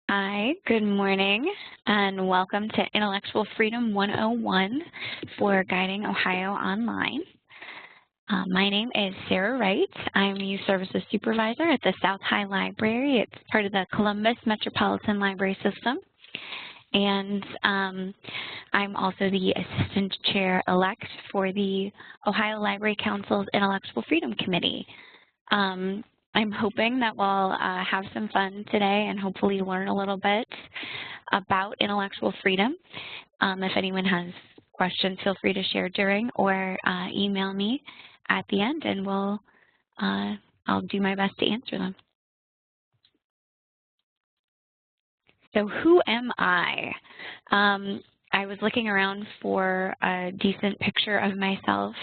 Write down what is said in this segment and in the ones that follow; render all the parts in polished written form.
Hi, good morning, and welcome to Intellectual Freedom 101 for Guiding Ohio Online. My name is Sarah Wright. I'm Youth Services Supervisor at the South High Library. It's part of the Columbus Metropolitan Library System. And I'm also the Assistant Chair-elect for the Ohio Library Council's Intellectual Freedom Committee. I'm hoping that we'll have some fun today and hopefully learn a little bit about intellectual freedom. If anyone has questions, feel free to share during or email me at the end, and I'll do my best to answer them. So who am I? I was looking around for a decent picture of myself,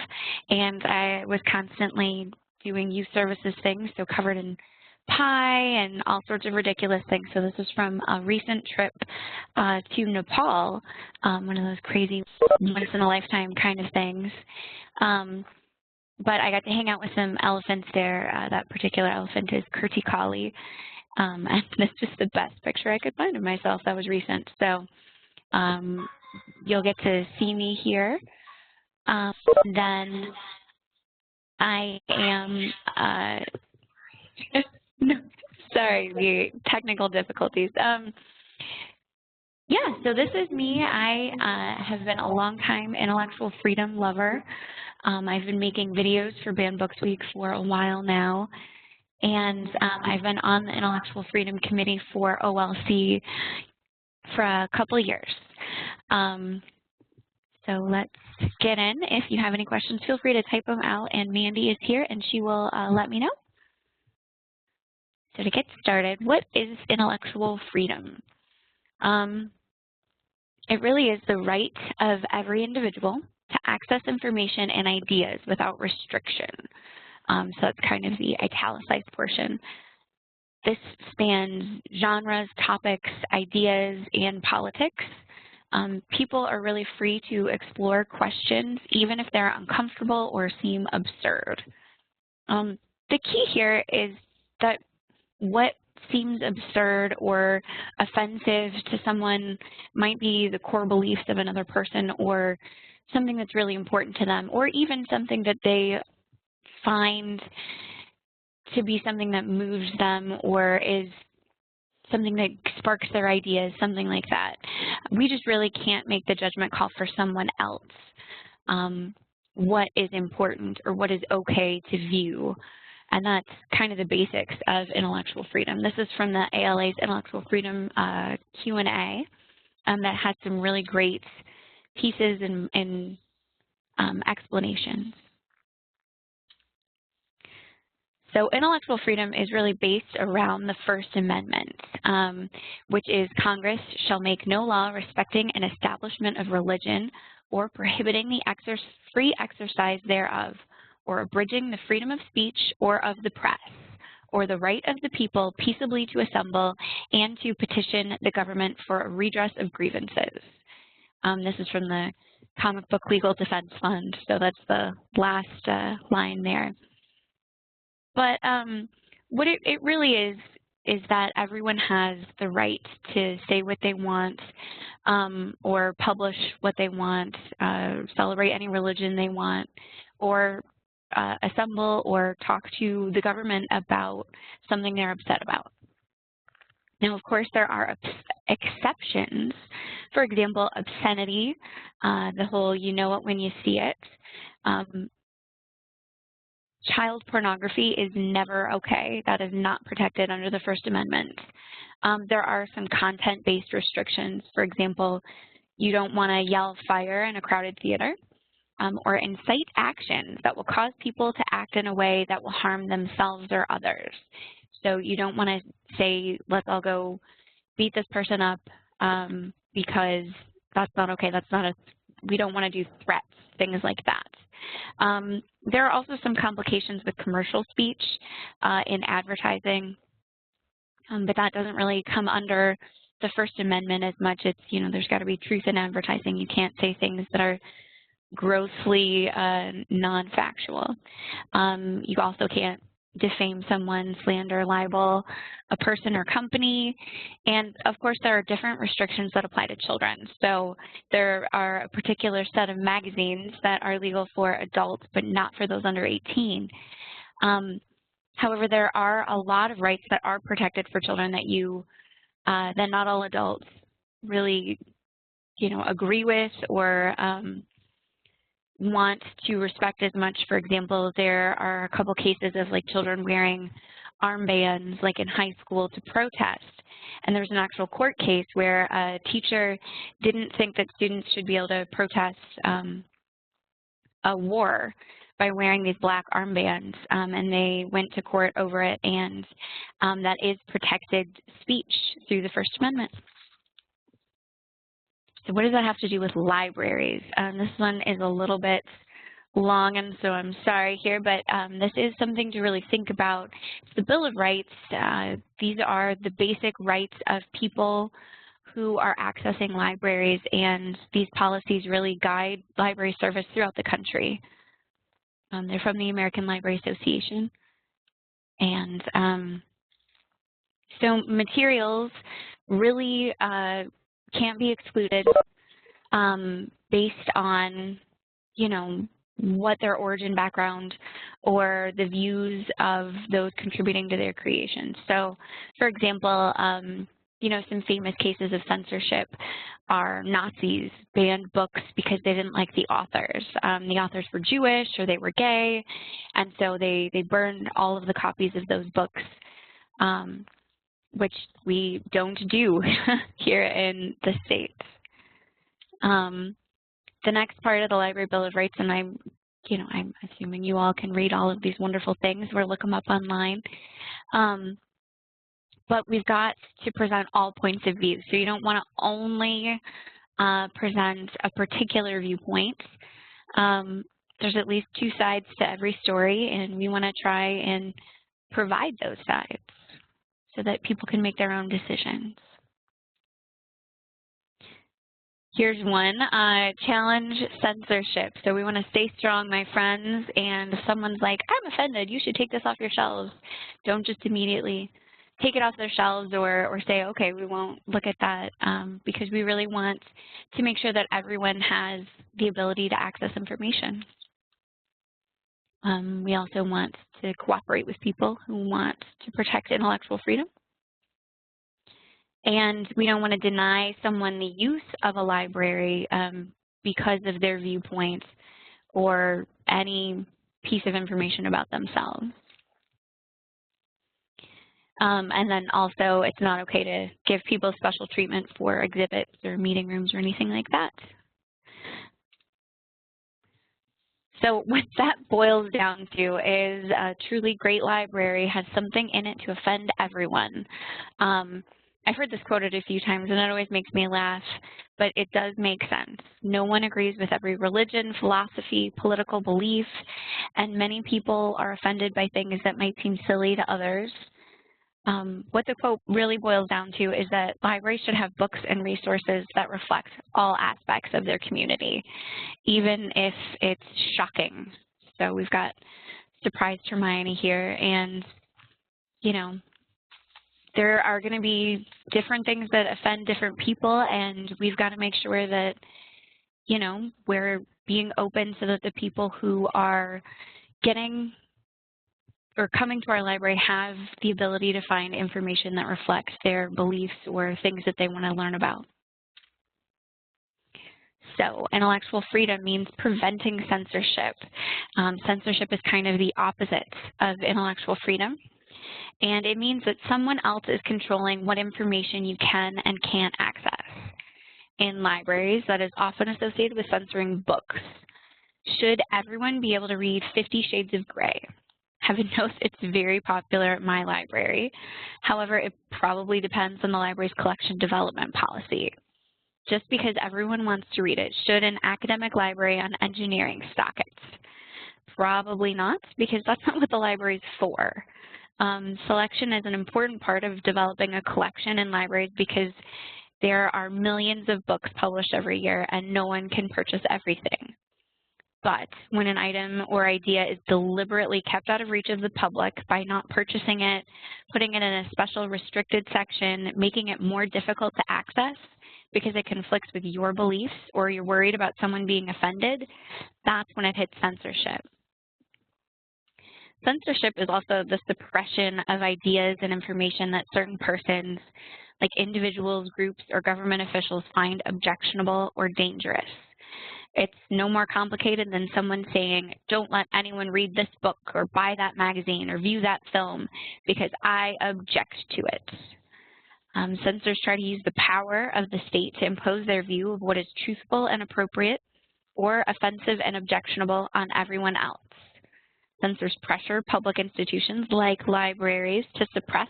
and I was constantly doing youth services things, so covered in pie and all sorts of ridiculous things. So this is from a recent trip to Nepal, one of those crazy once-in-a-lifetime kind of things. But I got to hang out with some elephants there. That particular elephant is Kurti Kali, and it's just the best picture I could find of myself. That was recent. So you'll get to see me here. Then I am, no, sorry, the technical difficulties. Yeah, so this is me. I have been a long-time intellectual freedom lover. I've been making videos for Banned Books Week for a while now, and I've been on the Intellectual Freedom Committee for OLC for a couple of years. So let's get in. If you have any questions, feel free to type them out, and Mandy is here, and she will let me know. So to get started, what is intellectual freedom? It really is the right of every individual to access information and ideas without restriction. So that's kind of the italicized portion. This spans genres, topics, ideas, and politics. People are really free to explore questions, even if they're uncomfortable or seem absurd. The key here is that what seems absurd or offensive to someone might be the core beliefs of another person, or something that's really important to them, or even something that they find to be something that moves them or is something that sparks their ideas, something like that. We just really can't make the judgment call for someone else what is important or what is okay to view. And that's kind of the basics of intellectual freedom. This is from the ALA's Intellectual Freedom Q&A that has some really great pieces and explanations. So intellectual freedom is really based around the First Amendment, which is Congress shall make no law respecting an establishment of religion or prohibiting the free exercise thereof, or abridging the freedom of speech or of the press, or the right of the people peaceably to assemble and to petition the government for a redress of grievances. This is from the Comic Book Legal Defense Fund, so that's the last line there. But what it really is that everyone has the right to say what they want, or publish what they want, celebrate any religion they want, or assemble or talk to the government about something they're upset about. Now, of course, there are exceptions. For example, obscenity, the whole you know it when you see it. Child pornography is never okay. That is not protected under the First Amendment. There are some content-based restrictions. For example, you don't want to yell fire in a crowded theater, or incite actions that will cause people to act in a way that will harm themselves or others. So you don't want to say, let's all go beat this person up, because that's not okay. We don't want to do threats, things like that. There are also some complications with commercial speech in advertising, but that doesn't really come under the First Amendment as much. It's, there's got to be truth in advertising. You can't say things that are grossly non-factual. You also can't defame someone, slander, libel a person or company. And of course, there are different restrictions that apply to children. So there are a particular set of magazines that are legal for adults, but not for those under 18. However, there are a lot of rights that are protected for children that not all adults really, agree with or want to respect as much. For example, there are a couple cases of children wearing armbands in high school to protest. And there's an actual court case where a teacher didn't think that students should be able to protest a war by wearing these black armbands, and they went to court over it, and that is protected speech through the First Amendment. So what does that have to do with libraries? This one is a little bit long, and so I'm sorry here, but this is something to really think about. It's the Bill of Rights. These are the basic rights of people who are accessing libraries, and these policies really guide library service throughout the country. They're from the American Library Association. And so materials really can't be excluded based on, what their origin background or the views of those contributing to their creation. So, for example, some famous cases of censorship are Nazis banned books because they didn't like the authors. The authors were Jewish or they were gay, and so they burned all of the copies of those books, which we don't do here in the States. The next part of the Library Bill of Rights, and I'm assuming you all can read all of these wonderful things or look them up online. But we've got to present all points of view. So you don't want to only present a particular viewpoint. There's at least two sides to every story, and we want to try and provide those sides so that people can make their own decisions. Here's one, challenge censorship. So we want to stay strong, my friends, and if someone's like, I'm offended, you should take this off your shelves, don't just immediately take it off their shelves or say, okay, we won't look at that, because we really want to make sure that everyone has the ability to access information. We also want to cooperate with people who want to protect intellectual freedom. And we don't want to deny someone the use of a library because of their viewpoint or any piece of information about themselves. And then also, it's not okay to give people special treatment for exhibits or meeting rooms or anything like that. So what that boils down to is a truly great library has something in it to offend everyone. I've heard this quoted a few times, and it always makes me laugh, but it does make sense. No one agrees with every religion, philosophy, political belief, and many people are offended by things that might seem silly to others. What the quote really boils down to is that libraries should have books and resources that reflect all aspects of their community, even if it's shocking. So we've got Surprised Hermione here, and, there are going to be different things that offend different people, and we've got to make sure that, we're being open so that the people who are getting or coming to our library have the ability to find information that reflects their beliefs or things that they want to learn about. So intellectual freedom means preventing censorship. Censorship is kind of the opposite of intellectual freedom. And it means that someone else is controlling what information you can and can't access. In libraries, that is often associated with censoring books. Should everyone be able to read 50 Shades of Grey? Heaven knows it's very popular at my library. However, it probably depends on the library's collection development policy. Just because everyone wants to read it, should an academic library on engineering stock it? Probably not, because that's not what the library is for. Selection is an important part of developing a collection in libraries because there are millions of books published every year and no one can purchase everything. But when an item or idea is deliberately kept out of reach of the public by not purchasing it, putting it in a special restricted section, making it more difficult to access because it conflicts with your beliefs or you're worried about someone being offended, that's when it hits censorship. Censorship is also the suppression of ideas and information that certain persons, like individuals, groups, or government officials, find objectionable or dangerous. It's no more complicated than someone saying, don't let anyone read this book or buy that magazine or view that film because I object to it. Censors try to use the power of the state to impose their view of what is truthful and appropriate or offensive and objectionable on everyone else. Censors pressure public institutions like libraries to suppress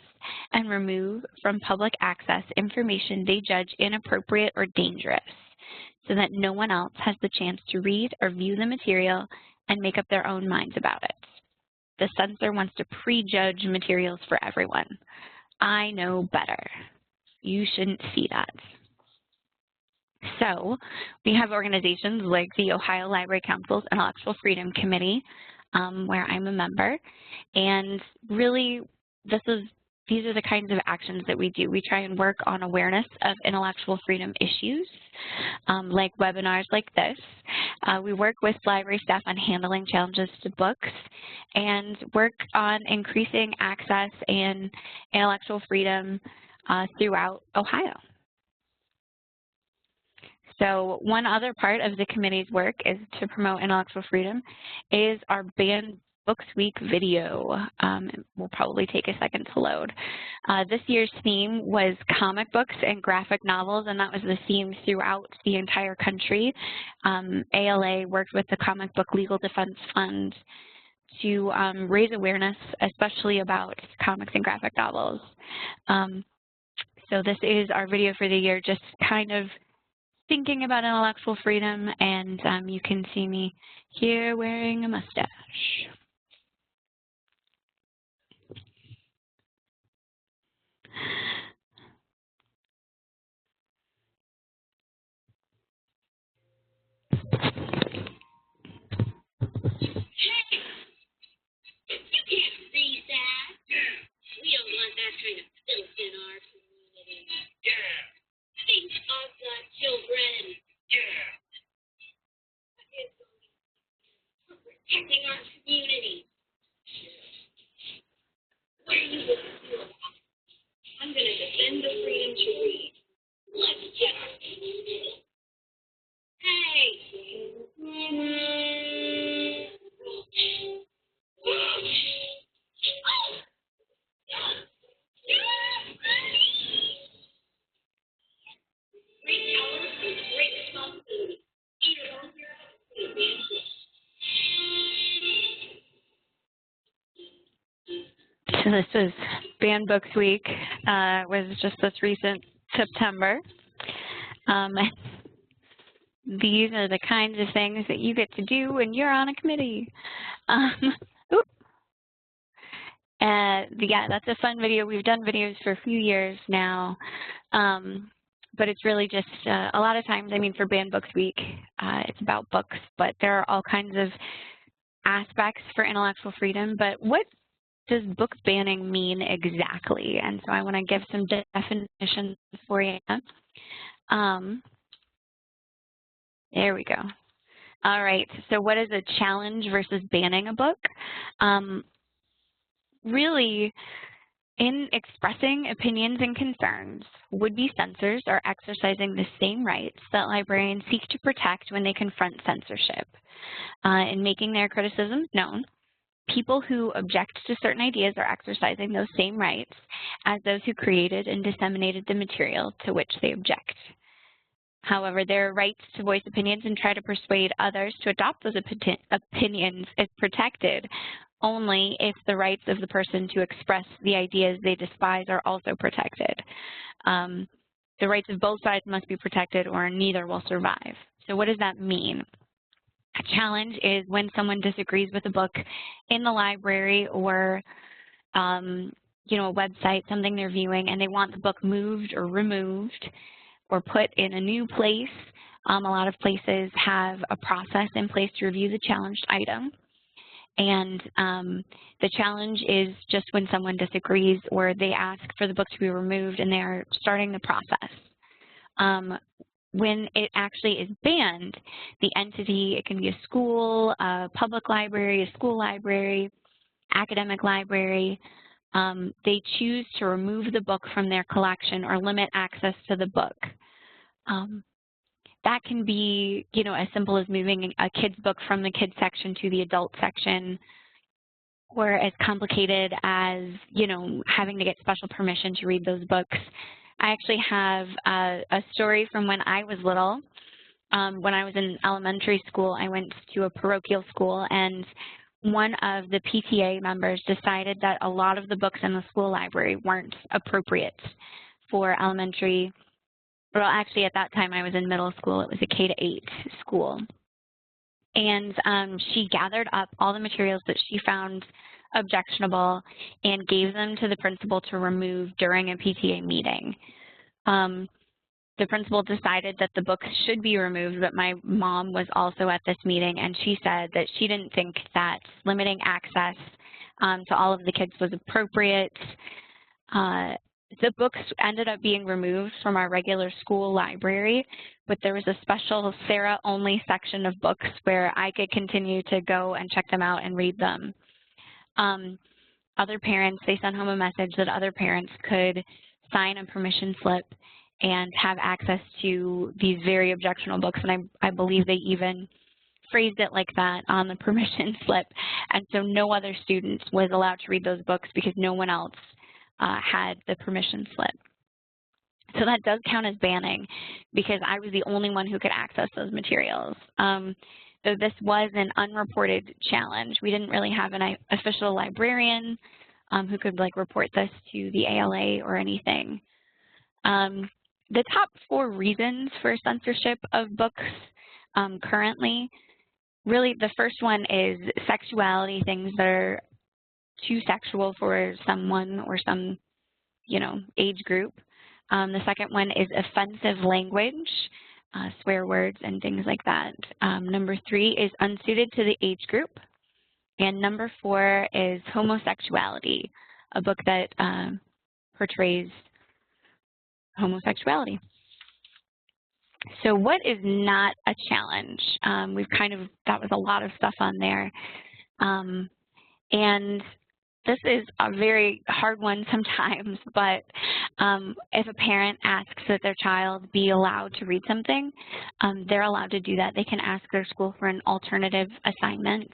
and remove from public access information they judge inappropriate or dangerous, so that no one else has the chance to read or view the material and make up their own minds about it. The censor wants to prejudge materials for everyone. I know better. You shouldn't see that. So we have organizations like the Ohio Library Council's Intellectual Freedom Committee, where I'm a member, and really these are the kinds of actions that we do. We try and work on awareness of intellectual freedom issues, like webinars like this. We work with library staff on handling challenges to books and work on increasing access and intellectual freedom throughout Ohio. So one other part of the committee's work is to promote intellectual freedom is our Banned Books Week video. It will probably take a second to load. This year's theme was comic books and graphic novels, and that was the theme throughout the entire country. ALA worked with the Comic Book Legal Defense Fund to raise awareness, especially about comics and graphic novels. So this is our video for the year, just kind of thinking about intellectual freedom, and you can see me here wearing a mustache. Protecting our community. What are you going to do about it? I'm going to defend the freedom to read. Let's get our Hey! Great power, great responsibility. Either on your own. So this was Banned Books Week. It was just this recent September. These are the kinds of things that you get to do when you're on a committee. Yeah, that's a fun video. We've done videos for a few years now, but it's really just a lot of times, I mean, for Banned Books Week, it's about books, but there are all kinds of aspects for intellectual freedom. But what does book banning mean exactly? And so I want to give some definitions for you. There we go. All right, so what is a challenge versus banning a book? Really, in expressing opinions and concerns, would-be censors are exercising the same rights that librarians seek to protect when they confront censorship. In making their criticisms known, people who object to certain ideas are exercising those same rights as those who created and disseminated the material to which they object. However, their rights to voice opinions and try to persuade others to adopt those opinions is protected only if the rights of the person to express the ideas they despise are also protected. The rights of both sides must be protected or neither will survive. So what does that mean? A challenge is when someone disagrees with a book in the library or you know, a website, something they're viewing, and they want the book moved or removed or put in a new place A lot of places have a process in place to review the challenged item. And the challenge is just when someone disagrees or they ask for the book to be removed and they're starting the process. When it actually is banned, the entity, it can be a school, a public library, a school library, academic library, they choose to remove the book from their collection or limit access to the book. That can be, as simple as moving a kid's book from the kids section to the adult section, or as complicated as, having to get special permission to read those books. I actually have a story from when I was little. When I was in elementary school, I went to a parochial school, and one of the PTA members decided that a lot of the books in the school library weren't appropriate for elementary. Well, actually, at that time, I was in middle school. It was a K-8 school. And she gathered up all the materials that she found objectionable and gave them to the principal to remove during a PTA meeting. The principal decided that the books should be removed, but my mom was also at this meeting, and she said that she didn't think that limiting access to all of the kids was appropriate. The books ended up being removed from our regular school library, but there was a special Sarah-only section of books where I could continue to go and check them out and read them. Other parents, they sent home a message that other parents could sign a permission slip and have access to these very objectionable books, and I believe they even phrased it like that on the permission slip. And so no other student was allowed to read those books because no one else had the permission slip. So that does count as banning because I was the only one who could access those materials. Though this was an unreported challenge, we didn't really have an official librarian who could report this to the ALA or anything. The top 4 reasons for censorship of books currently, really the first one is sexuality, things that are too sexual for someone or some, age group. The second one is offensive language, swear words and things like that. Number 3 is unsuited to the age group. And number 4 is homosexuality, a book that portrays homosexuality. So what is not a challenge? That was a lot of stuff on there. And this is a very hard one sometimes, but if a parent asks that their child be allowed to read something, they're allowed to do that. They can ask their school for an alternative assignment,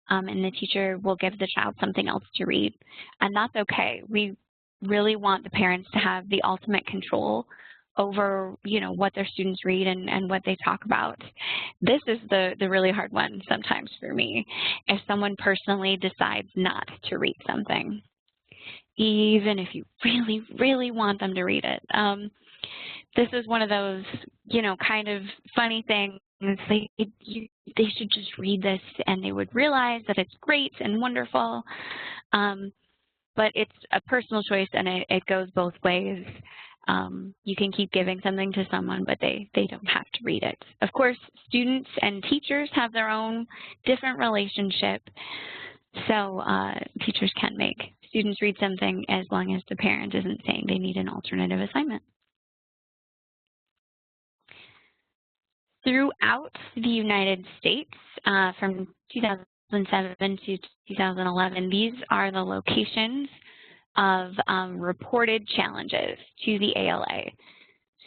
and the teacher will give the child something else to read. And that's okay. We really want the parents to have the ultimate control over, what their students read and what they talk about. This is the really hard one sometimes for me. If someone personally decides not to read something, even if you really, really want them to read it. This is one of those, kind of funny things. They should just read this and they would realize that it's great and wonderful. But it's a personal choice and it goes both ways. You can keep giving something to someone, but they don't have to read it. Of course, students and teachers have their own different relationship. So teachers can make students read something as long as the parent isn't saying they need an alternative assignment. Throughout the United States, from 2007 to 2011, these are the locations of reported challenges to the ALA.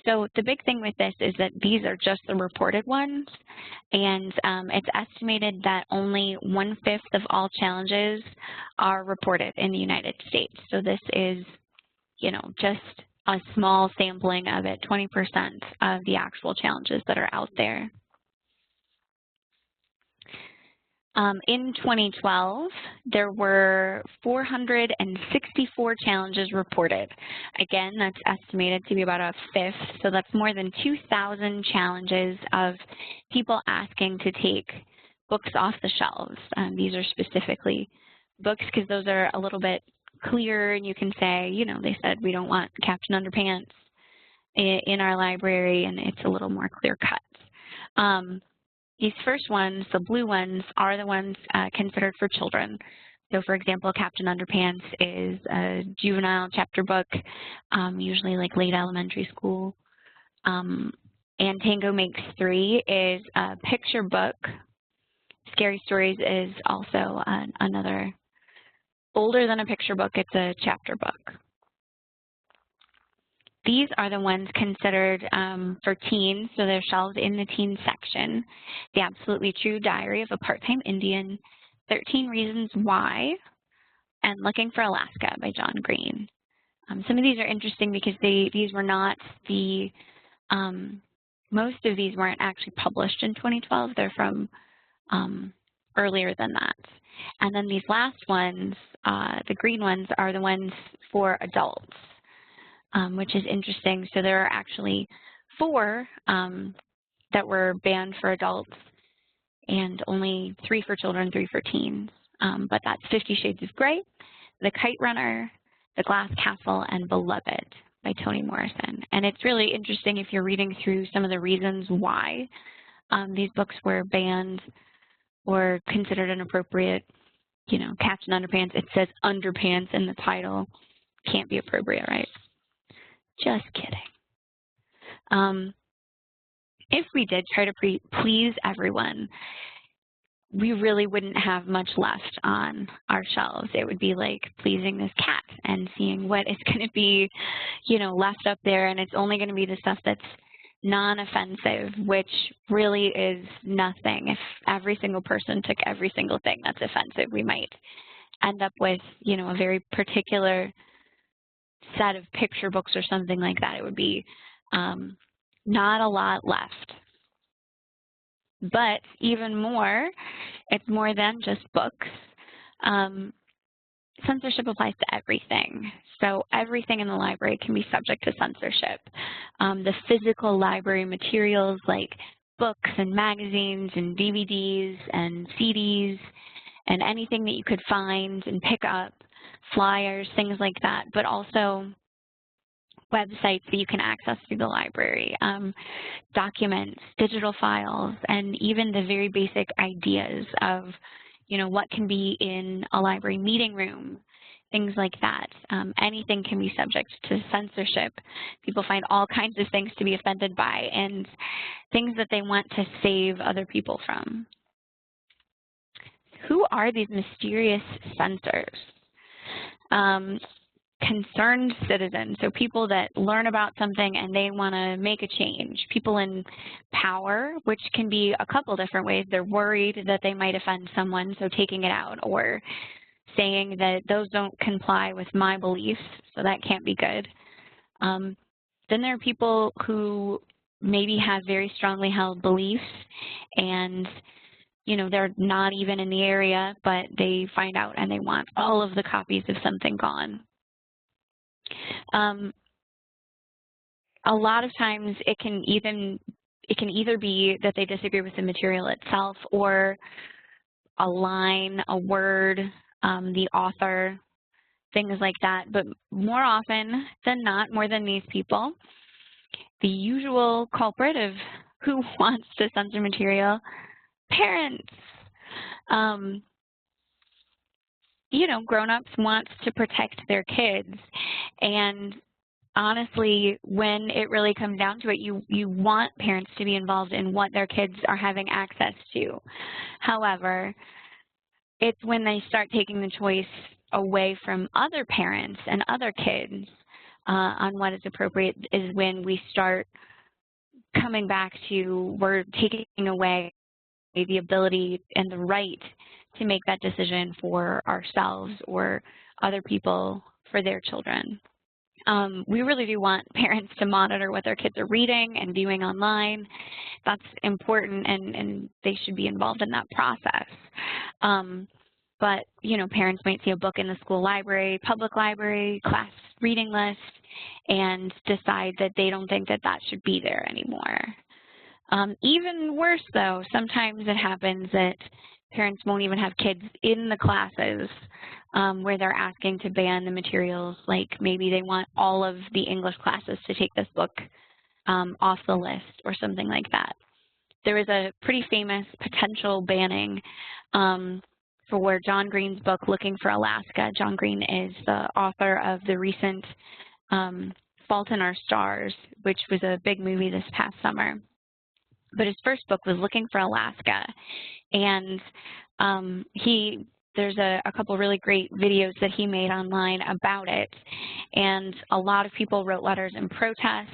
So the big thing with this is that these are just the reported ones, and it's estimated that only 1/5 of all challenges are reported in the United States. So this is, just a small sampling of it, 20% of the actual challenges that are out there. In 2012, there were 464 challenges reported. Again, that's estimated to be about 1/5, so that's more than 2,000 challenges of people asking to take books off the shelves. These are specifically books because those are a little bit clearer, and you can say, they said we don't want Captain Underpants in our library, and it's a little more clear cut. These first ones, the blue ones, are the ones considered for children. So for example, Captain Underpants is a juvenile chapter book, usually like late elementary school. And Tango Makes Three is a picture book. Scary Stories is also another, older than a picture book, it's a chapter book. These are the ones considered for teens, so they're shelved in the teen section. The Absolutely True Diary of a Part-Time Indian, 13 Reasons Why, and Looking for Alaska by John Green. Some of these are interesting because these were not the, most of these weren't actually published in 2012. They're from earlier than that. And then these last ones, the green ones, are the ones for adults. Which is interesting. So there are actually 4 that were banned for adults and only 3 for children, 3 for teens. But that's 50 Shades of Grey, The Kite Runner, The Glass Castle, and Beloved by Toni Morrison. And it's really interesting if you're reading through some of the reasons why these books were banned or considered inappropriate. You know, Captain Underpants, it says underpants in the title. Can't be appropriate, right? Just kidding. If we did try to please everyone, we really wouldn't have much left on our shelves. It would be like pleasing this cat and seeing what is going to be, you know, left up there, and it's only going to be the stuff that's non-offensive, which really is nothing. If every single person took every single thing that's offensive, we might end up with, you know, a very particular set of picture books or something like that. It would be not a lot left. But even more, it's more than just books. Censorship applies to everything. So everything in the library can be subject to censorship. The physical library materials like books and magazines and DVDs and CDs and anything that you could find and pick up, flyers, things like that, but also websites that you can access through the library, documents, digital files, and even the very basic ideas of, you know, what can be in a library meeting room, things like that. Anything can be subject to censorship. People find all kinds of things to be offended by and things that they want to save other people from. Who are these mysterious censors? Concerned citizens, so people that learn about something and they want to make a change. People in power, which can be a couple different ways. They're worried that they might offend someone, so taking it out, or saying that those don't comply with my beliefs, so that can't be good. Then there are people who maybe have very strongly held beliefs and, you know, they're not even in the area, but they find out and they want all of the copies of something gone. A lot of times it can either be that they disagree with the material itself or a line, a word, the author, things like that. But more often than not, more than these people, the usual culprit of who wants to censor material, parents. You know, grown-ups want to protect their kids, and honestly, when it really comes down to it, you want parents to be involved in what their kids are having access to. However, it's when they start taking the choice away from other parents and other kids on what is appropriate is when we start coming back to we're taking away the ability and the right to make that decision for ourselves or other people for their children. We really do want parents to monitor what their kids are reading and viewing online. That's important, and they should be involved in that process. But, you know, parents might see a book in the school library, public library, class reading list, and decide that they don't think that that should be there anymore. Even worse, though, sometimes it happens that parents won't even have kids in the classes where they're asking to ban the materials. Like maybe they want all of the English classes to take this book off the list or something like that. there was a pretty famous potential banning for John Green's book, Looking for Alaska. John Green is the author of the recent Fault in Our Stars, which was a big movie this past summer. But his first book was Looking for Alaska. And there's a couple really great videos that he made online about it. And a lot of people wrote letters in protest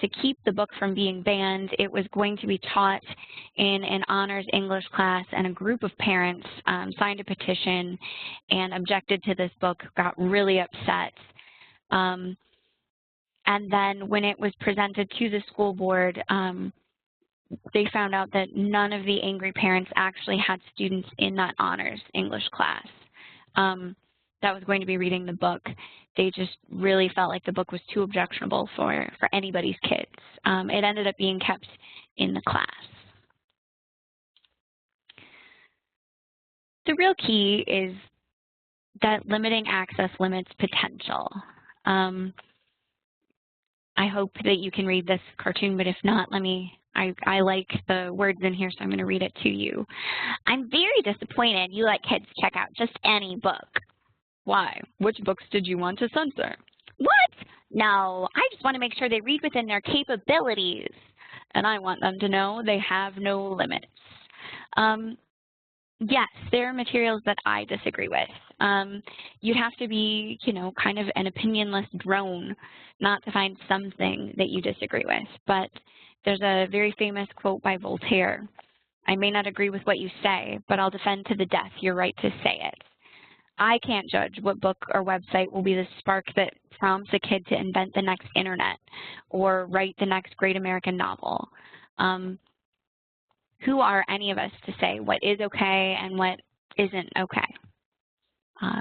to keep the book from being banned. It was going to be taught in an honors English class, and a group of parents signed a petition and objected to this book, got really upset. And then when it was presented to the school board, they found out that none of the angry parents actually had students in that honors English class that was going to be reading the book. They just really felt like the book was too objectionable for anybody's kids. It ended up being kept in the class. The real key is that limiting access limits potential. I hope that you can read this cartoon, but if not, I like the words in here, so I'm going to read it to you. I'm very disappointed you let kids check out just any book. Why? Which books did you want to censor? What? No, I just want to make sure they read within their capabilities. And I want them to know they have no limits. Yes, there are materials that I disagree with. You'd have to be, kind of an opinionless drone not to find something that you disagree with. But there's a very famous quote by Voltaire. I may not agree with what you say, but I'll defend to the death your right to say it. I can't judge what book or website will be the spark that prompts a kid to invent the next internet or write the next great American novel. Who are any of us to say what is okay and what isn't okay?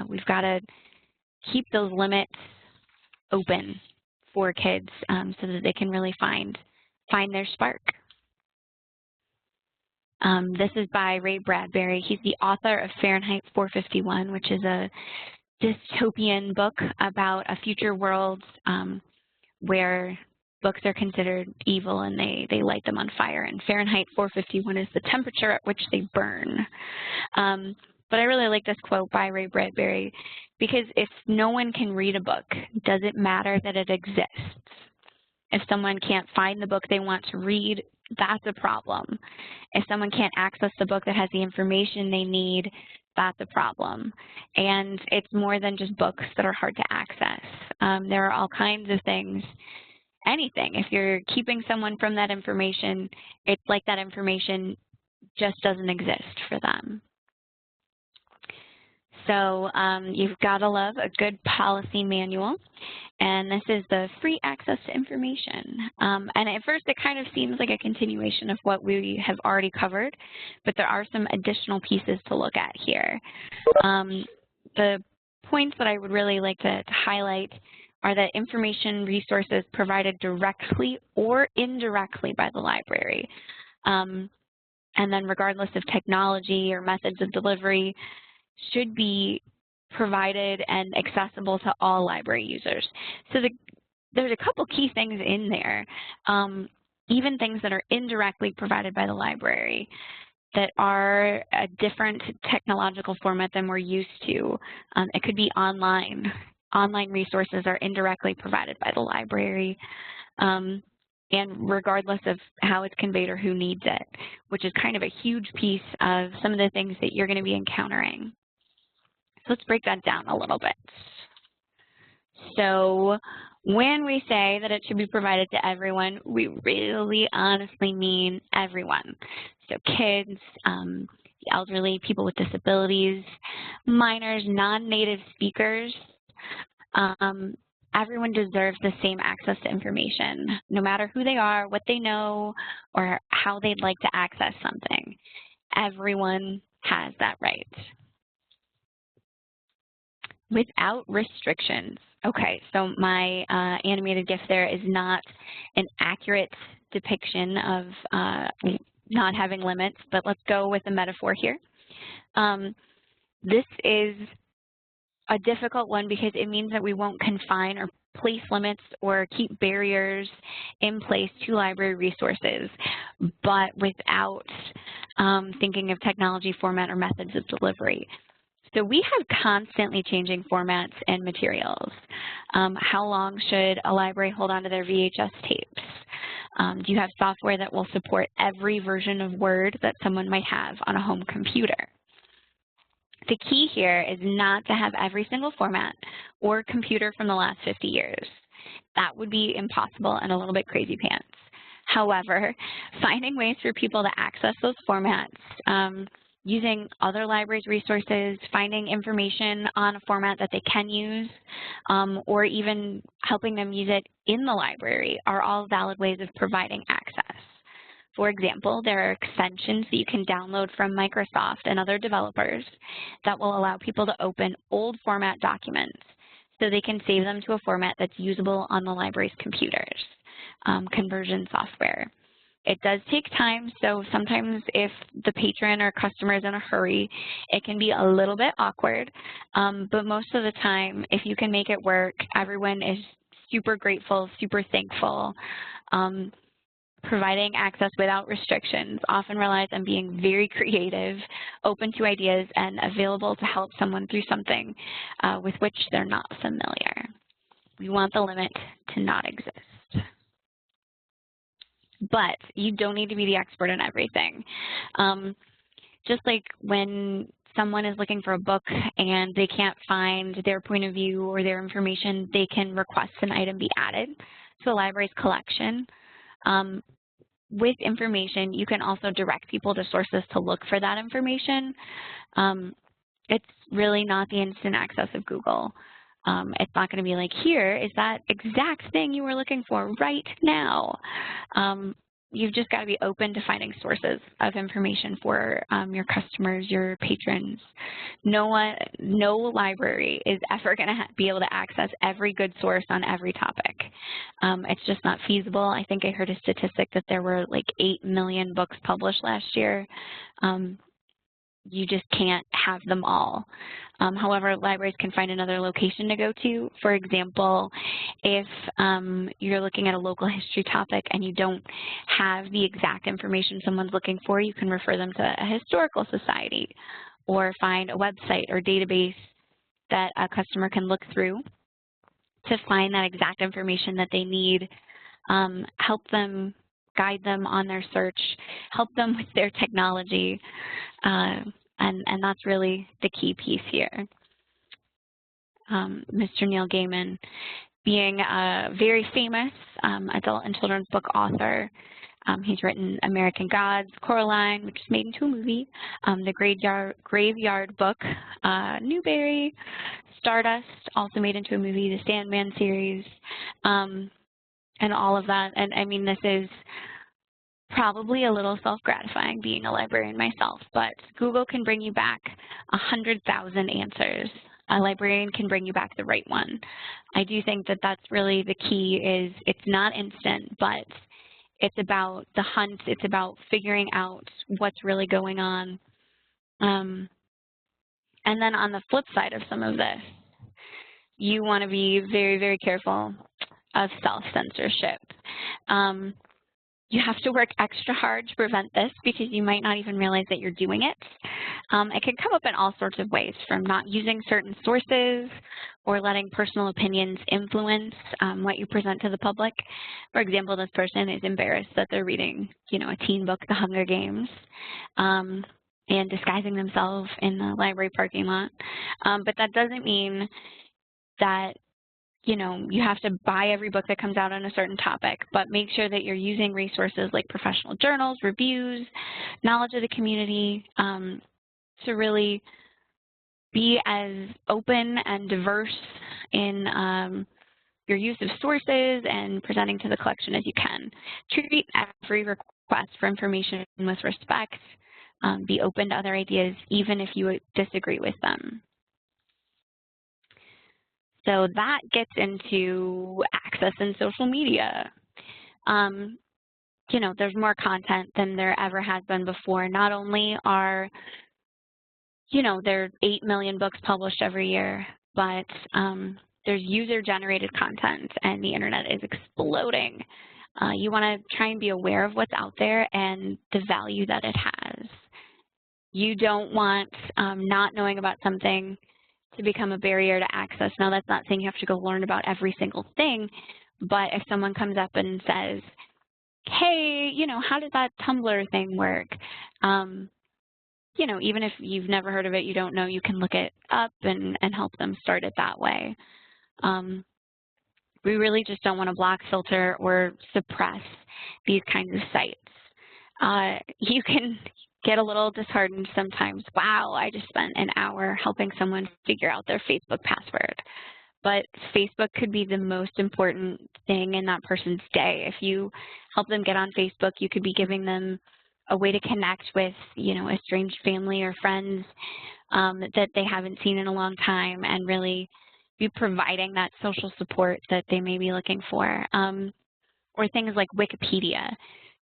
We've got to keep those limits open for kids so that they can really find their spark. This is by Ray Bradbury. He's the author of Fahrenheit 451, which is a dystopian book about a future world where books are considered evil and they light them on fire. And Fahrenheit 451 is the temperature at which they burn. But I really like this quote by Ray Bradbury, because if no one can read a book, does it matter that it exists? If someone can't find the book they want to read, that's a problem. If someone can't access the book that has the information they need, that's a problem. And it's more than just books that are hard to access. There are all kinds of things, anything. If you're keeping someone from that information, it's like that information just doesn't exist for them. So you've got to love a good policy manual. And this is the free access to information. And at first, it kind of seems like a continuation of what we have already covered, but there are some additional pieces to look at here. The points that I would really like to highlight are that information resources provided directly or indirectly by the library. And then regardless of technology or methods of delivery, should be provided and accessible to all library users. So there's a couple key things in there, even things that are indirectly provided by the library that are a different technological format than we're used to. It could be online. Online resources are indirectly provided by the library, and regardless of how it's conveyed or who needs it, which is kind of a huge piece of some of the things that you're going to be encountering. So let's break that down a little bit. So when we say that it should be provided to everyone, we really honestly mean everyone. So kids, the elderly, people with disabilities, minors, non-native speakers, everyone deserves the same access to information, no matter who they are, what they know, or how they'd like to access something. Everyone has that right. Without restrictions. Okay, so my animated GIF there is not an accurate depiction of not having limits, but let's go with a metaphor here. This is a difficult one because it means that we won't confine or place limits or keep barriers in place to library resources. but without thinking of technology, format, or methods of delivery. So we have constantly changing formats and materials. How long should a library hold on to their VHS tapes? Do you have software that will support every version of Word that someone might have on a home computer? The key here is not to have every single format or computer from the last 50 years. That would be impossible and a little bit crazy pants. However, finding ways for people to access those formats, using other libraries' resources, finding information on a format that they can use, or even helping them use it in the library are all valid ways of providing access. For example, there are extensions that you can download from Microsoft and other developers that will allow people to open old format documents so they can save them to a format that's usable on the library's computers, conversion software. It does take time, so sometimes if the patron or customer is in a hurry, it can be a little bit awkward, but most of the time, if you can make it work, everyone is super grateful, super thankful. Providing access without restrictions often relies on being very creative, open to ideas, and available to help someone through something with which they're not familiar. We want the limit to not exist. But you don't need to be the expert in everything. Just like when someone is looking for a book and they can't find their point of view or their information, they can request an item be added to a library's collection. With information, you can also direct people to sources to look for that information. It's really not the instant access of Google. It's not going to be like, here is that exact thing you were looking for right now. You've just got to be open to finding sources of information for your customers, your patrons. No library is ever going to be able to access every good source on every topic. It's just not feasible. I think I heard a statistic that there were like 8 million books published last year. You just can't have them all. However, libraries can find another location to go to. For example, if you're looking at a local history topic and you don't have the exact information someone's looking for, you can refer them to a historical society or find a website or database that a customer can look through to find that exact information that they need, help them, guide them on their search, help them with their technology, and that's really the key piece here. Mr. Neil Gaiman, being a very famous adult and children's book author, he's written American Gods, Coraline, which was made into a movie, the Graveyard Book, Newberry, Stardust, also made into a movie, the Sandman series, and all of that. And I mean, this is probably a little self-gratifying being a librarian myself, but Google can bring you back 100,000 answers. A librarian can bring you back the right one. I do think that that's really the key. Is it's not instant, but it's about the hunt. It's about figuring out what's really going on. And then on the flip side of some of this, you want to be very, very careful of self-censorship. You have to work extra hard to prevent this because you might not even realize that you're doing it. It can come up in all sorts of ways, from not using certain sources or letting personal opinions influence what you present to the public. For example, this person is embarrassed that they're reading, a teen book, The Hunger Games, and disguising themselves in the library parking lot. But that doesn't mean that you have to buy every book that comes out on a certain topic, but make sure that you're using resources like professional journals, reviews, knowledge of the community to really be as open and diverse in your use of sources and presenting to the collection as you can. Treat every request for information with respect. Be open to other ideas, even if you disagree with them. So that gets into access in social media. There's more content than there ever has been before. Not only are, there are 8 million books published every year, but there's user-generated content, and the internet is exploding. You want to try and be aware of what's out there and the value that it has. You don't want not knowing about something to become a barrier to access. Now, that's not saying you have to go learn about every single thing, but if someone comes up and says, hey, how does that Tumblr thing work? Even if you've never heard of it, you don't know, you can look it up and help them start it that way. We really just don't want to block, filter, or suppress these kinds of sites. You can get a little disheartened sometimes. Wow, I just spent an hour helping someone figure out their Facebook password. But Facebook could be the most important thing in that person's day. If you help them get on Facebook, you could be giving them a way to connect with, a estranged family or friends that they haven't seen in a long time, and really be providing that social support that they may be looking for. Or things like Wikipedia.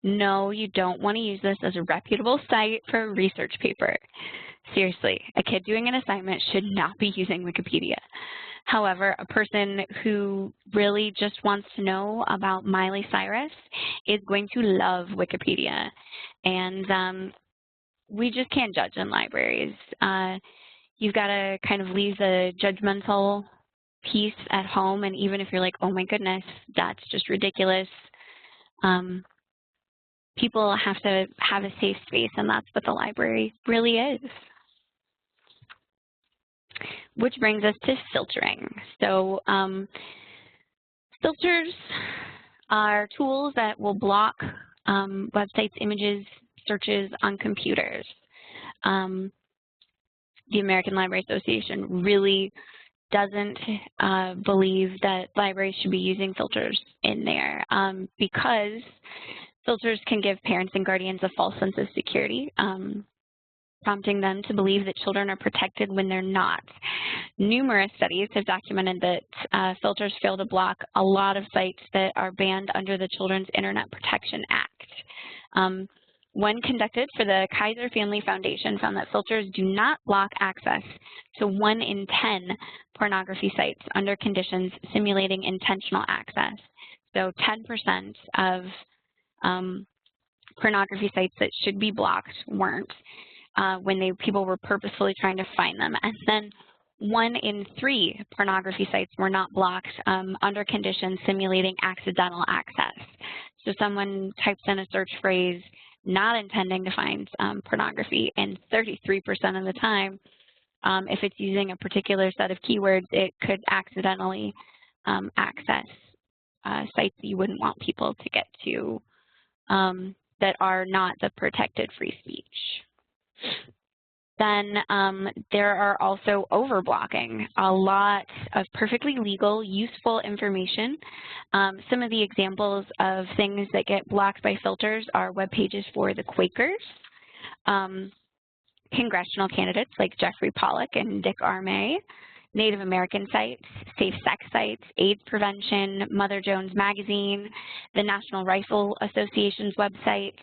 No, you don't want to use this as a reputable site for a research paper. Seriously, a kid doing an assignment should not be using Wikipedia. However, a person who really just wants to know about Miley Cyrus is going to love Wikipedia. And we just can't judge in libraries. You've got to kind of leave the judgmental piece at home, and even if you're like, oh my goodness, that's just ridiculous, people have to have a safe space, and that's what the library really is. Which brings us to filtering. So filters are tools that will block websites, images, searches on computers. The American Library Association really doesn't believe that libraries should be using filters in there because filters can give parents and guardians a false sense of security, prompting them to believe that children are protected when they're not. Numerous studies have documented that filters fail to block a lot of sites that are banned under the Children's Internet Protection Act. One conducted for the Kaiser Family Foundation found that filters do not block access to 1 in 10 pornography sites under conditions simulating intentional access. So 10% of pornography sites that should be blocked weren't when people were purposefully trying to find them. And then 1 in 3 pornography sites were not blocked under conditions simulating accidental access. So someone types in a search phrase not intending to find pornography, and 33% of the time, if it's using a particular set of keywords, it could accidentally access sites that you wouldn't want people to get to that are not the protected free speech. Then there are also overblocking, a lot of perfectly legal, useful information. Some of the examples of things that get blocked by filters are web pages for the Quakers, congressional candidates like Jeffrey Pollock and Dick Armey, Native American sites, safe sex sites, AIDS prevention, Mother Jones Magazine, the National Rifle Association's website,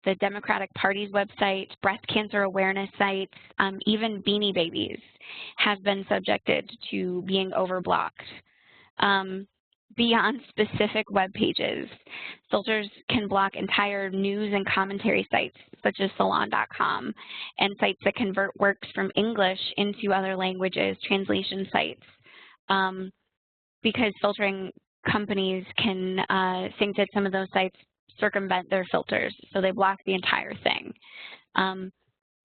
the Democratic Party's website, breast cancer awareness sites, even Beanie Babies have been subjected to being overblocked. Beyond specific web pages, filters can block entire news and commentary sites such as salon.com and sites that convert works from English into other languages, translation sites, because filtering companies can think that some of those sites circumvent their filters, so they block the entire thing.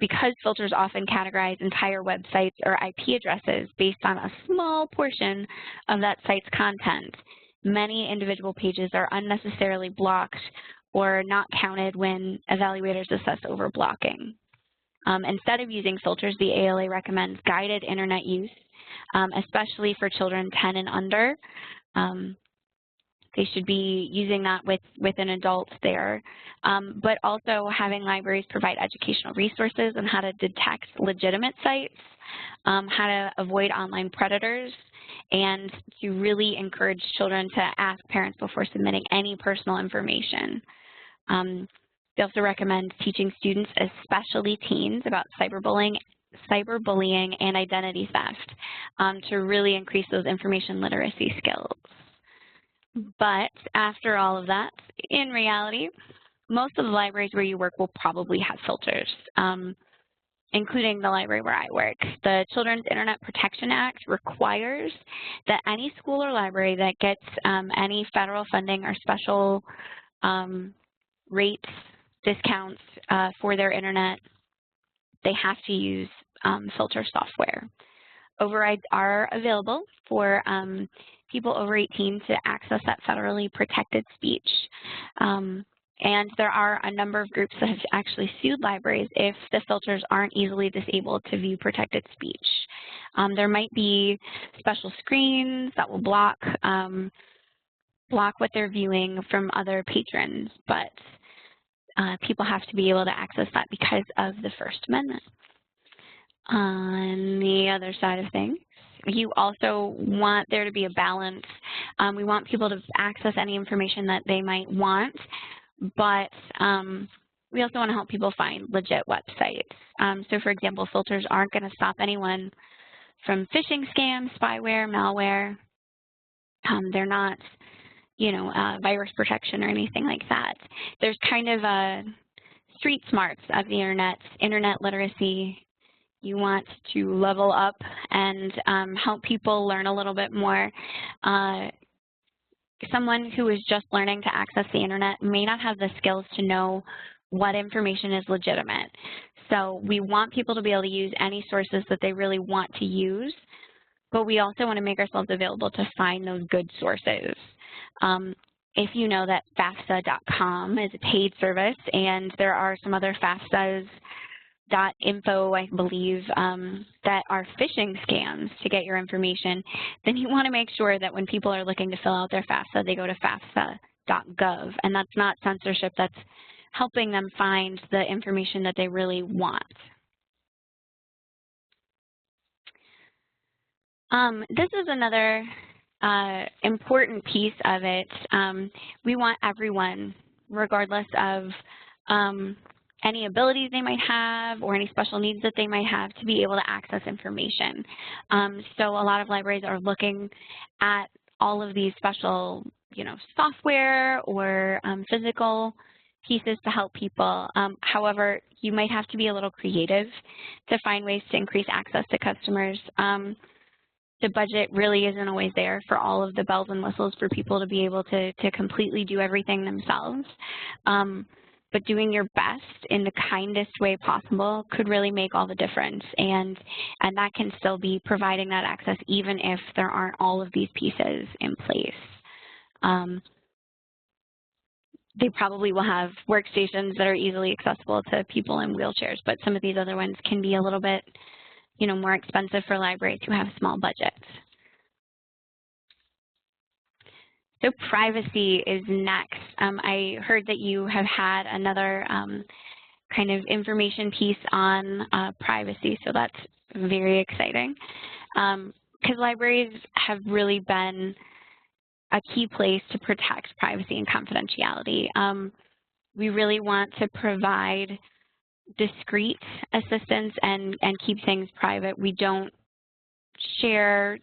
Because filters often categorize entire websites or IP addresses based on a small portion of that site's content, many individual pages are unnecessarily blocked or not counted when evaluators assess overblocking. Instead of using filters, the ALA recommends guided internet use, especially for children 10 and under. They should be using that with an adult there, but also having libraries provide educational resources on how to detect legitimate sites, how to avoid online predators, and to really encourage children to ask parents before submitting any personal information. They also recommend teaching students, especially teens, about cyberbullying and identity theft to really increase those information literacy skills. But after all of that, in reality, most of the libraries where you work will probably have filters, including the library where I work. The Children's Internet Protection Act requires that any school or library that gets any federal funding or special rates, discounts for their internet, they have to use filter software. Overrides are available for people over 18 to access that federally protected speech. And there are a number of groups that have actually sued libraries if the filters aren't easily disabled to view protected speech. There might be special screens that will block what they're viewing from other patrons, but people have to be able to access that because of the First Amendment. On the other side of things, you also want there to be a balance. We want people to access any information that they might want, but we also want to help people find legit websites. So for example, filters aren't going to stop anyone from phishing scams, spyware, malware. They're not, virus protection or anything like that. There's kind of a street smarts of the internet literacy. You want to level up and help people learn a little bit more. Someone who is just learning to access the internet may not have the skills to know what information is legitimate. So we want people to be able to use any sources that they really want to use, but we also want to make ourselves available to find those good sources. If you know that FAFSA.com is a paid service, and there are some other FAFSAs.info, I believe, that are phishing scams to get your information, then you want to make sure that when people are looking to fill out their FAFSA, they go to FAFSA.gov, and that's not censorship, that's helping them find the information that they really want. This is another important piece of it. We want everyone, regardless of any abilities they might have or any special needs that they might have, to be able to access information. So a lot of libraries are looking at all of these special, software or physical pieces to help people. However, you might have to be a little creative to find ways to increase access to customers. The budget really isn't always there for all of the bells and whistles for people to be able to completely do everything themselves. But doing your best in the kindest way possible could really make all the difference. And that can still be providing that access even if there aren't all of these pieces in place. They probably will have workstations that are easily accessible to people in wheelchairs, but some of these other ones can be a little bit more expensive for libraries who have small budgets. So privacy is next. I heard that you have had another kind of information piece on privacy, so that's very exciting. Because libraries have really been a key place to protect privacy and confidentiality. We really want to provide discreet assistance and keep things private. We don't share,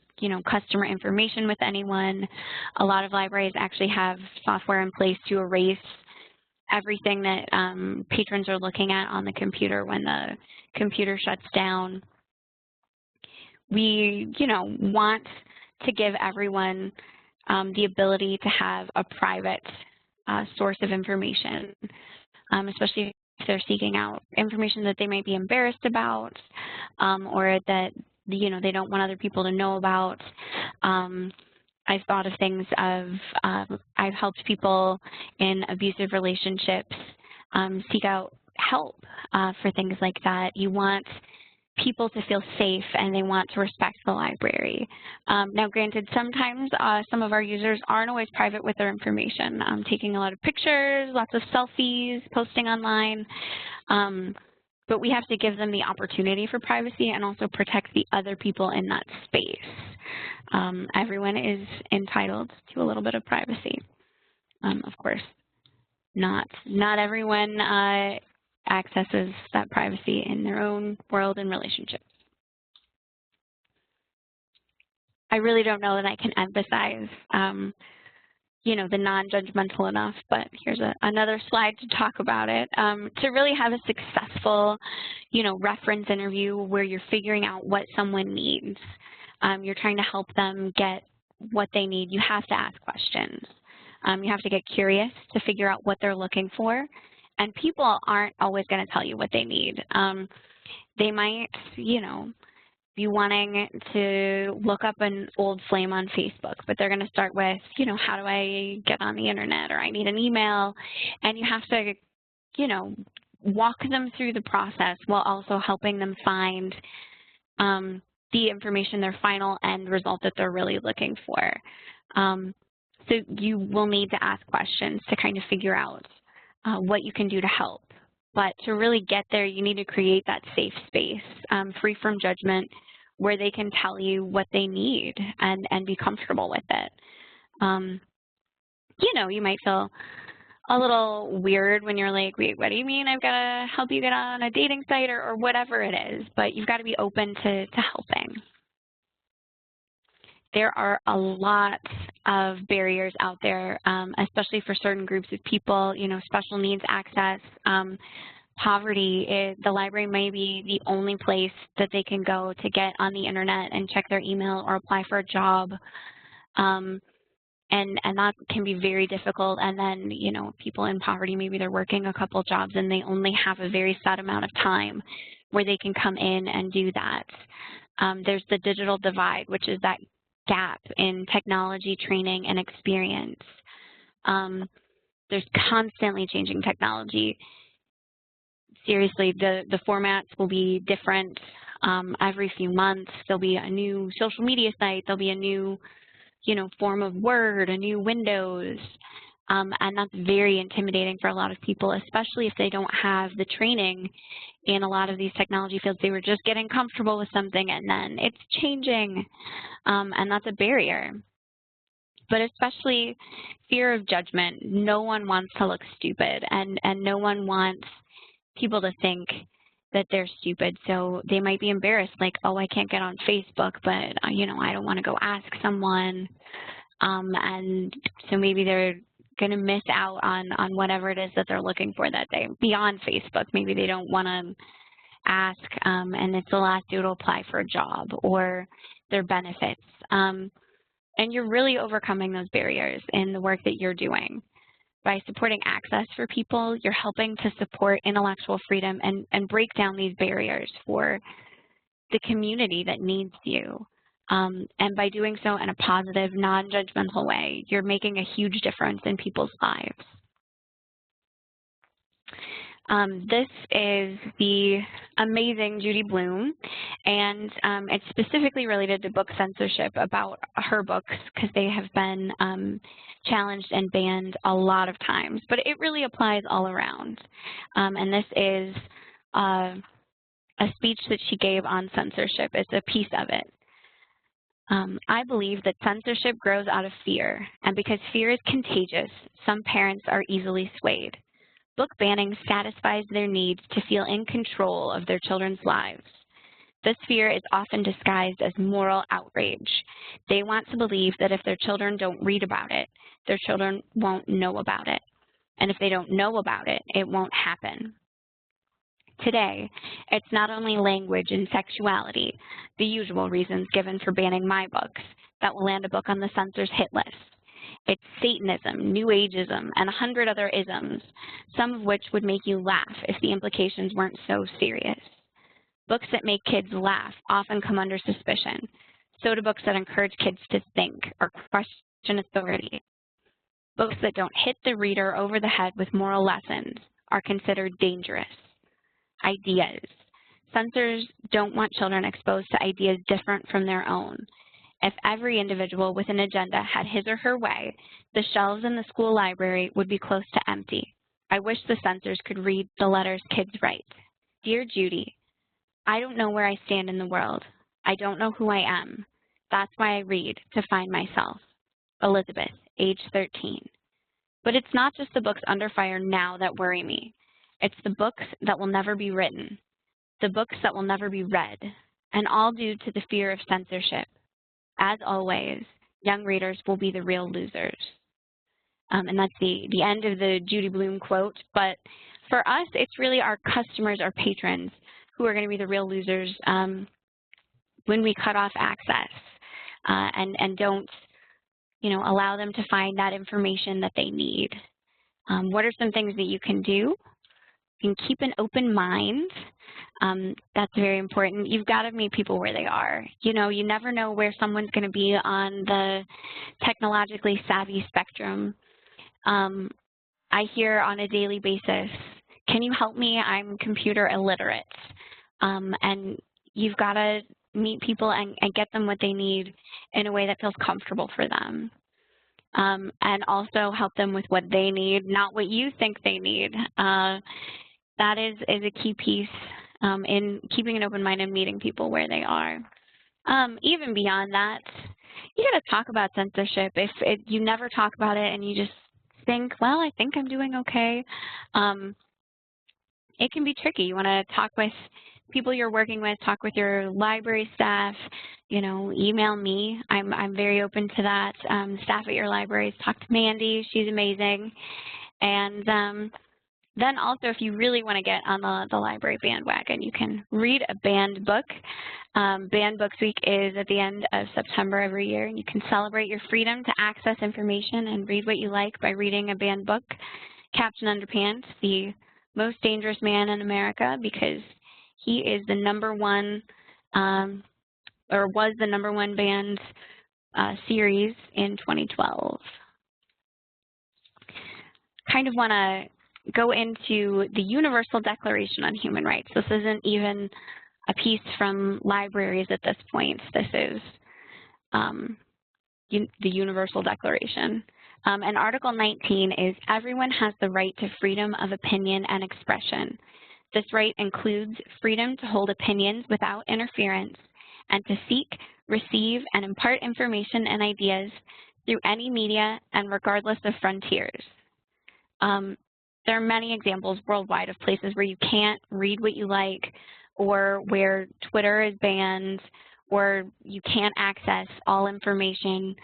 customer information with anyone. A lot of libraries actually have software in place to erase everything that patrons are looking at on the computer when the computer shuts down. We, want to give everyone the ability to have a private source of information, especially if they're seeking out information that they might be embarrassed about or that they don't want other people to know about. I've thought of things of, I've helped people in abusive relationships seek out help for things like that. You want people to feel safe and they want to respect the library. Now granted, sometimes some of our users aren't always private with their information, taking a lot of pictures, lots of selfies, posting online. But we have to give them the opportunity for privacy and also protect the other people in that space. Everyone is entitled to a little bit of privacy. Of course, not everyone accesses that privacy in their own world and relationships. I really don't know that I can emphasize you know, the non-judgmental enough, but here's another slide to talk about it. To really have a successful, you know, reference interview where you're figuring out what someone needs. You're trying to help them get what they need. You have to ask questions. You have to get curious to figure out what they're looking for. And people aren't always going to tell you what they need. They might, you know, be wanting to look up an old flame on Facebook, but they're going to start with, you know, how do I get on the internet, or I need an email. And you have to, you know, walk them through the process while also helping them find the information, their final end result that they're really looking for. So you will need to ask questions to kind of figure out what you can do to help. But to really get there, you need to create that safe space, free from judgment, where they can tell you what they need and be comfortable with it. You know, you might feel a little weird when you're like, wait, what do you mean I've got to help you get on a dating site or whatever it is, but you've got to be open to helping. There are a lot of barriers out there, especially for certain groups of people, you know, special needs access, poverty. The library may be the only place that they can go to get on the internet and check their email or apply for a job. And that can be very difficult. And then, you know, people in poverty, maybe they're working a couple jobs and they only have a very set amount of time where they can come in and do that. There's the digital divide, which is that gap in technology training and experience. There's constantly changing technology. Seriously, the formats will be different every few months. There'll be a new social media site. There'll be a new, you know, form of Word, a new Windows. And that's very intimidating for a lot of people, especially if they don't have the training in a lot of these technology fields. They were just getting comfortable with something and then it's changing, and that's a barrier. But especially fear of judgment. No one wants to look stupid, and no one wants people to think that they're stupid. So they might be embarrassed, like, oh, I can't get on Facebook, but, you know, I don't want to go ask someone. And so maybe they're going to miss out on whatever it is that they're looking for that day. Beyond Facebook, maybe they don't want to ask, and it's the last day to apply for a job or their benefits. And you're really overcoming those barriers in the work that you're doing. By supporting access for people, you're helping to support intellectual freedom and break down these barriers for the community that needs you. And by doing so in a positive, non-judgmental way, you're making a huge difference in people's lives. This is the amazing Judy Blume, and it's specifically related to book censorship about her books because they have been challenged and banned a lot of times, but it really applies all around. And this is a speech that she gave on censorship. It's a piece of it. I believe that censorship grows out of fear, and because fear is contagious, some parents are easily swayed. Book banning satisfies their need to feel in control of their children's lives. This fear is often disguised as moral outrage. They want to believe that if their children don't read about it, their children won't know about it. And if they don't know about it, it won't happen. Today, it's not only language and sexuality, the usual reasons given for banning my books, that will land a book on the censor's hit list. It's Satanism, New Ageism, and 100 other isms, some of which would make you laugh if the implications weren't so serious. Books that make kids laugh often come under suspicion. So do books that encourage kids to think or question authority. Books that don't hit the reader over the head with moral lessons are considered dangerous. Ideas. Censors don't want children exposed to ideas different from their own. If every individual with an agenda had his or her way, the shelves in the school library would be close to empty. I wish the censors could read the letters kids write. Dear Judy, I don't know where I stand in the world. I don't know who I am. That's why I read, to find myself. Elizabeth, age 13. But it's not just the books under fire now that worry me. It's the books that will never be written, the books that will never be read, and all due to the fear of censorship. As always, young readers will be the real losers. And that's the end of the Judy Blume quote. But for us, it's really our customers, our patrons, who are going to be the real losers when we cut off access and don't, allow them to find that information that they need. What are some things that you can do? You can keep an open mind. That's very important. You've got to meet people where they are. You never know where someone's going to be on the technologically savvy spectrum. I hear on a daily basis, can you help me? I'm computer illiterate. And you've got to meet people and get them what they need in a way that feels comfortable for them. And also help them with what they need, not what you think they need. That is a key piece in keeping an open mind and meeting people where they are. Even beyond that, you got to talk about censorship. If you never talk about it and you just think, well, I think I'm doing okay, it can be tricky. You want to talk with people you're working with, talk with your library staff, email me. I'm very open to that. Staff at your libraries, talk to Mandy. She's amazing. And then also, if you really want to get on the library bandwagon, you can read a banned book. Banned Books Week is at the end of September every year, and you can celebrate your freedom to access information and read what you like by reading a banned book. Captain Underpants, the most dangerous man in America, because he is the #1, or was the #1 banned series in 2012. Kind of want to go into the Universal Declaration on Human Rights. This isn't even a piece from libraries at this point. This is the Universal Declaration. And Article 19 is, everyone has the right to freedom of opinion and expression. This right includes freedom to hold opinions without interference and to seek, receive, and impart information and ideas through any media and regardless of frontiers. There are many examples worldwide of places where you can't read what you like, or where Twitter is banned, or you can't access all information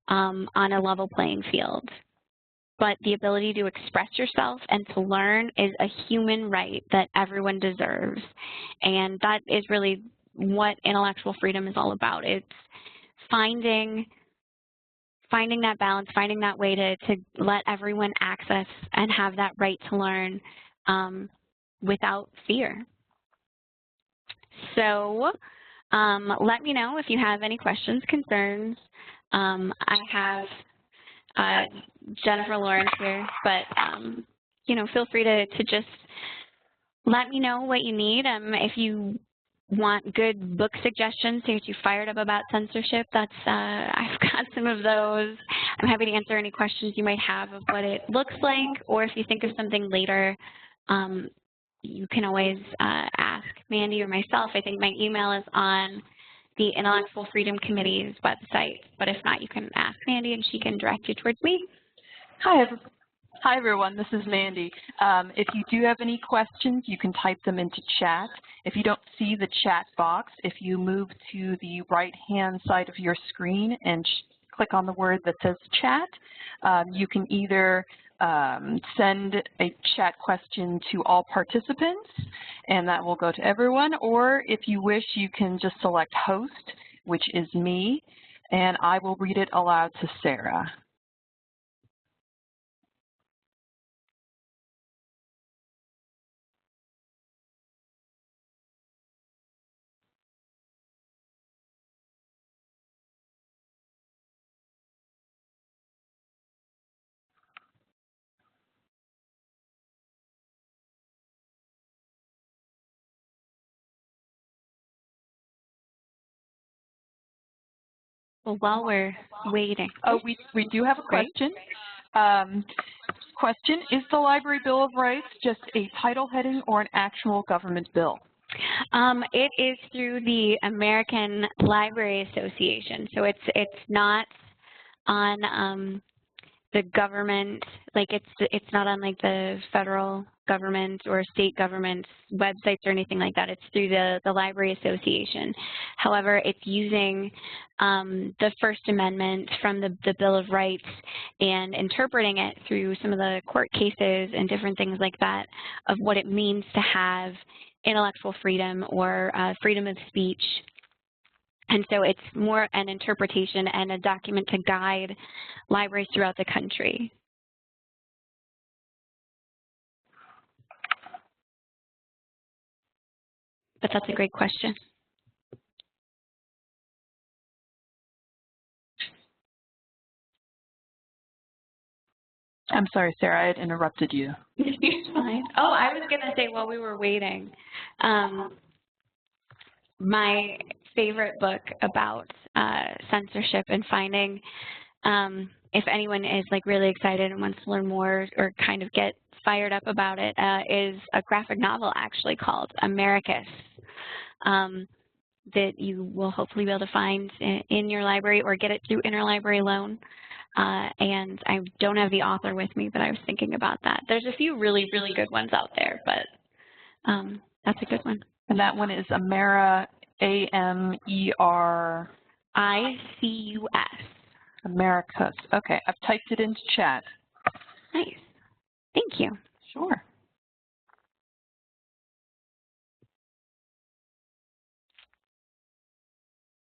on a level playing field. But the ability to express yourself and to learn is a human right that everyone deserves. And that is really what intellectual freedom is all about. It's finding that balance, finding that way to let everyone access and have that right to learn without fear. So let me know if you have any questions, concerns. I have Jennifer Lawrence here, but feel free to just let me know what you need. If you want good book suggestions to get you fired up about censorship, that's I've got some of those. I'm happy to answer any questions you might have of what it looks like, or if you think of something later, you can always ask Mandy or myself. I think my email is on the Intellectual Freedom Committee's website, but if not, you can ask Mandy and she can direct you towards me. Hi everyone, this is Mandy. If you do have any questions, you can type them into chat. If you don't see the chat box, if you move to the right-hand side of your screen and click on the word that says chat, you can either send a chat question to all participants, and that will go to everyone, or if you wish, you can just select host, which is me, and I will read it aloud to Sarah. Well, while we're waiting. Oh, we do have a question. Question, is the Library Bill of Rights just a title heading or an actual government bill? It is through the American Library Association, so it's not on the government, like it's not on like the federal government or state government's websites or anything like that. It's through the Library Association. However, it's using the First Amendment from the Bill of Rights and interpreting it through some of the court cases and different things like that of what it means to have intellectual freedom or freedom of speech. And so it's more an interpretation and a document to guide libraries throughout the country. But that's a great question. I'm sorry, Sarah, I had interrupted you. It's fine. Oh, I was going to say while we were waiting, my favorite book about censorship and finding, if anyone is like really excited and wants to learn more or kind of get fired up about it, is a graphic novel actually called Americus that you will hopefully be able to find in your library or get it through interlibrary loan. And I don't have the author with me, but I was thinking about that. There's a few really, really good ones out there, but that's a good one. And that one is Amera, A-M-E-R-I-C-U-S. Americus. Okay, I've typed it into chat. Nice. Thank you. Sure.